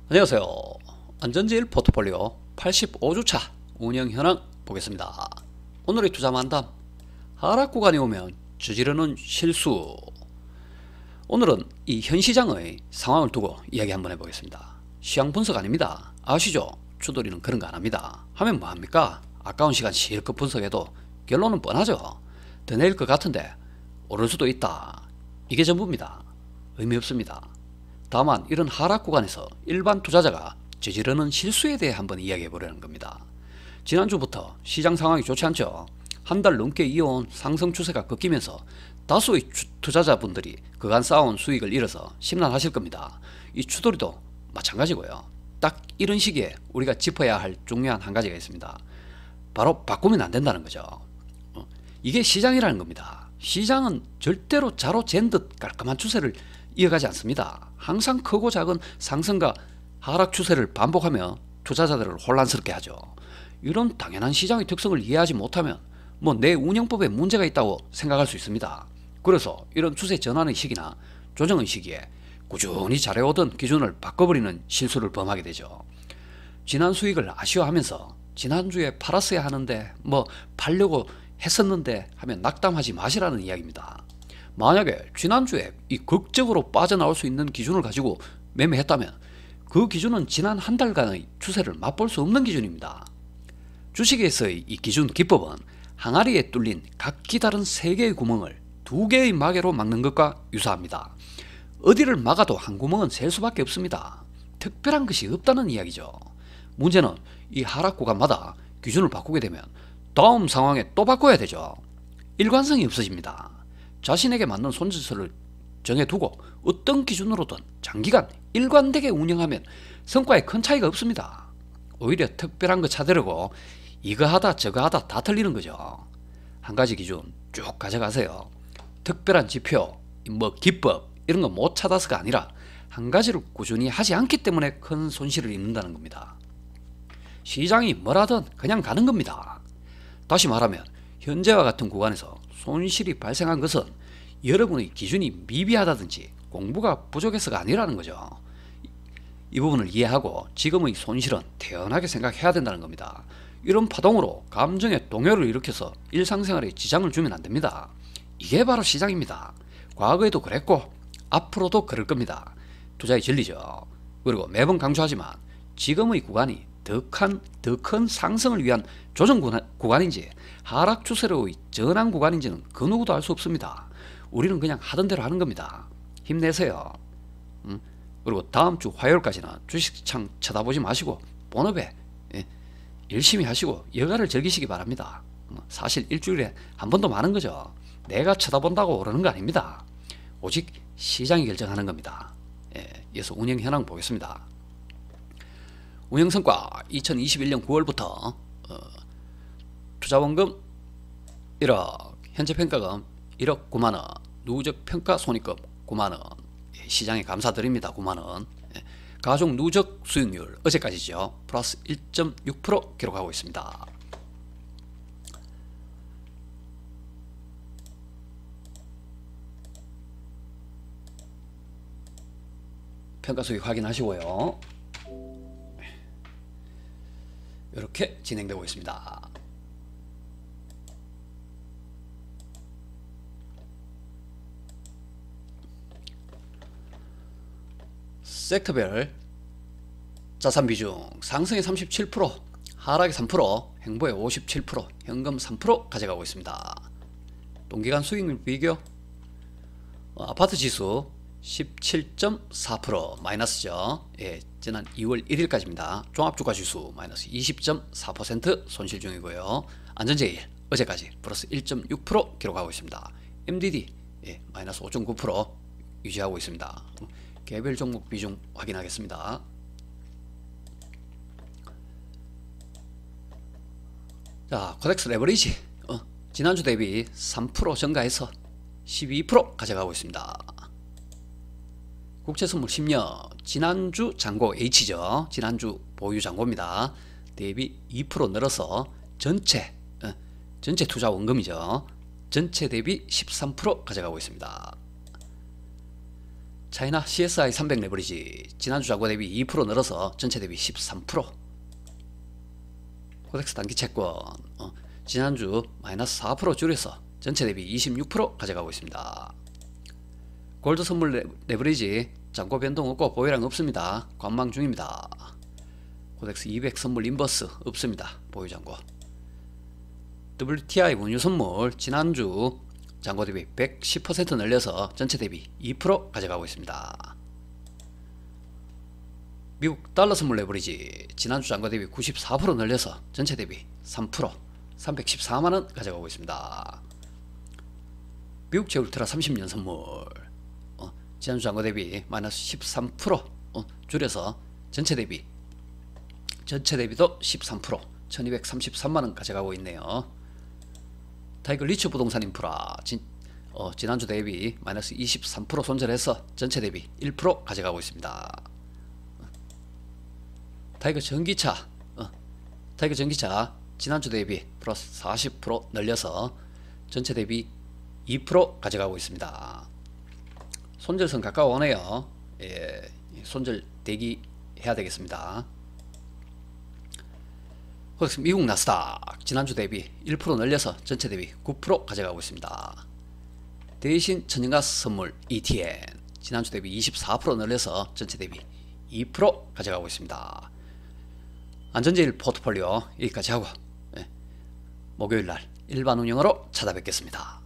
안녕하세요. 안전제일 포트폴리오 85주차 운영 현황 보겠습니다. 오늘의 투자 만담, 하락 구간이 오면 저지르는 실수. 오늘은 이 현 시장의 상황을 두고 이야기 한번 해보겠습니다. 시장 분석 아닙니다. 아시죠? 추돌이는 그런 거 안 합니다. 하면 뭐합니까? 아까운 시간 실컷 분석해도 결론은 뻔하죠. 더 내릴 것 같은데 오를 수도 있다. 이게 전부입니다. 의미 없습니다. 다만 이런 하락 구간에서 일반 투자자가 저지르는 실수에 대해 한번 이야기해 보려는 겁니다. 지난주부터 시장 상황이 좋지 않죠. 한 달 넘게 이어온 상승 추세가 꺾이면서 다수의 투자자분들이 그간 쌓아온 수익을 잃어서 심란하실 겁니다. 이 추돌이도 마찬가지고요. 딱 이런 시기에 우리가 짚어야 할 중요한 한 가지가 있습니다. 바로 바꾸면 안 된다는 거죠. 이게 시장이라는 겁니다. 시장은 절대로 자로 잰 듯 깔끔한 추세를 이어가지 않습니다. 항상 크고 작은 상승과 하락 추세를 반복하며 투자자들을 혼란스럽게 하죠. 이런 당연한 시장의 특성을 이해하지 못하면 내 운영법에 문제가 있다고 생각할 수 있습니다. 그래서 이런 추세 전환의 시기나 조정의 시기에 꾸준히 잘해오던 기준을 바꿔버리는 실수를 범하게 되죠. 지난 수익을 아쉬워하면서 지난주에 팔았어야 하는데 팔려고 했었는데 하면 낙담하지 마시라는 이야기입니다. 만약에 지난주에 이 극적으로 빠져나올 수 있는 기준을 가지고 매매했다면 그 기준은 지난 한 달간의 추세를 맛볼 수 없는 기준입니다. 주식에서의 이 기준 기법은 항아리에 뚫린 각기 다른 3개의 구멍을 2개의 마개로 막는 것과 유사합니다. 어디를 막아도 한 구멍은 셀 수밖에 없습니다. 특별한 것이 없다는 이야기죠. 문제는 이 하락 구간마다 기준을 바꾸게 되면 다음 상황에 또 바꿔야 되죠. 일관성이 없어집니다. 자신에게 맞는 손질서를 정해두고 어떤 기준으로든 장기간 일관되게 운영하면 성과에 큰 차이가 없습니다. 오히려 특별한 거 찾으려고 이거 하다 저거 하다 다 틀리는 거죠. 한 가지 기준 쭉 가져가세요. 특별한 지표, 기법 이런 거 못 찾아서가 아니라 한 가지를 꾸준히 하지 않기 때문에 큰 손실을 입는다는 겁니다. 시장이 뭐라든 그냥 가는 겁니다. 다시 말하면 현재와 같은 구간에서 손실이 발생한 것은 여러분의 기준이 미비하다든지 공부가 부족해서가 아니라는 거죠. 이 부분을 이해하고 지금의 손실은 태연하게 생각해야 된다는 겁니다. 이런 파동으로 감정의 동요를 일으켜서 일상생활에 지장을 주면 안 됩니다. 이게 바로 시장입니다. 과거에도 그랬고 앞으로도 그럴 겁니다. 투자의 진리죠. 그리고 매번 강조하지만 지금의 구간이 더 큰 상승을 위한 조정 구간인지 하락 추세로의 전환 구간인지는 그 누구도 알 수 없습니다. 우리는 그냥 하던 대로 하는 겁니다. 힘내세요. 그리고 다음 주 화요일까지는 주식창 쳐다보지 마시고 본업에 열심히 하시고 여가를 즐기시기 바랍니다. 사실 일주일에 한 번도 많은 거죠. 내가 쳐다본다고 오르는 거 아닙니다. 오직 시장이 결정하는 겁니다. 이어서 운영 현황 보겠습니다. 운영 성과 2021년 9월부터 투자원금 1억, 현재 평가금 1억 9만원, 누적 평가 손익금 9만원, 시장에 감사드립니다. 9만원. 가족 누적 수익률 어제까지죠. 플러스 1.6% 기록하고 있습니다. 평가 수익 확인하시고요. 이렇게 진행되고 있습니다. 섹터별 자산 비중 상승에 37%, 하락에 3%, 행보에 57%, 현금 3% 가져가고 있습니다. 동기간 수익률 비교 아파트 지수 17.4% 마이너스죠. 지난 2월 1일까지입니다. 종합주가 지수 마이너스 20.4% 손실 중이고요. 안전제일 어제까지 플러스 1.6% 기록하고 있습니다. MDD 마이너스 5.9% 유지하고 있습니다. 개별 종목 비중 확인하겠습니다. 자, 코덱스 레버리지 지난주 대비 3% 증가해서 12% 가져가고 있습니다. 국채선물 10년 지난주 잔고 H죠. 지난주 보유 잔고입니다. 대비 2% 늘어서 전체 투자 원금이죠. 전체 대비 13% 가져가고 있습니다. 차이나 CSI 300 레버리지 지난주 잔고 대비 2% 늘어서 전체 대비 13%. 코덱스 단기 채권 지난주 마이너스 4% 줄여서 전체 대비 26% 가져가고 있습니다. 골드 선물 레버리지 잔고 변동 없고 보유량 없습니다. 관망 중입니다. 코덱스 200 선물 인버스 없습니다. 보유 잔고. WTI 원유 선물 지난주 잔고 대비 110% 늘려서 전체 대비 2% 가져가고 있습니다. 미국 달러 선물 레버리지 지난주 잔고 대비 94% 늘려서 전체 대비 3% 314만원 가져가고 있습니다. 미국 제울트라 30년 선물 지난주 잔고 대비 마이너스 13% 줄여서 전체 대비도 13% 1233만원 가져가고 있네요. 타이거 리츠 부동산 인프라 지난주 대비 마이너스 23% 손절해서 전체 대비 1% 가져가고 있습니다. 타이거 전기차 지난주 대비 플러스 40% 늘려서 전체 대비 2% 가져가고 있습니다. 손절선 가까워오네요. 예, 손절 대기해야 되겠습니다. 미국 나스닥 지난주 대비 1% 늘려서 전체 대비 9% 가져가고 있습니다. 대신 천연가스 선물 ETN 지난주 대비 24% 늘려서 전체 대비 2% 가져가고 있습니다. 안전제일 포트폴리오 여기까지 하고 목요일날 일반 운영으로 찾아뵙겠습니다.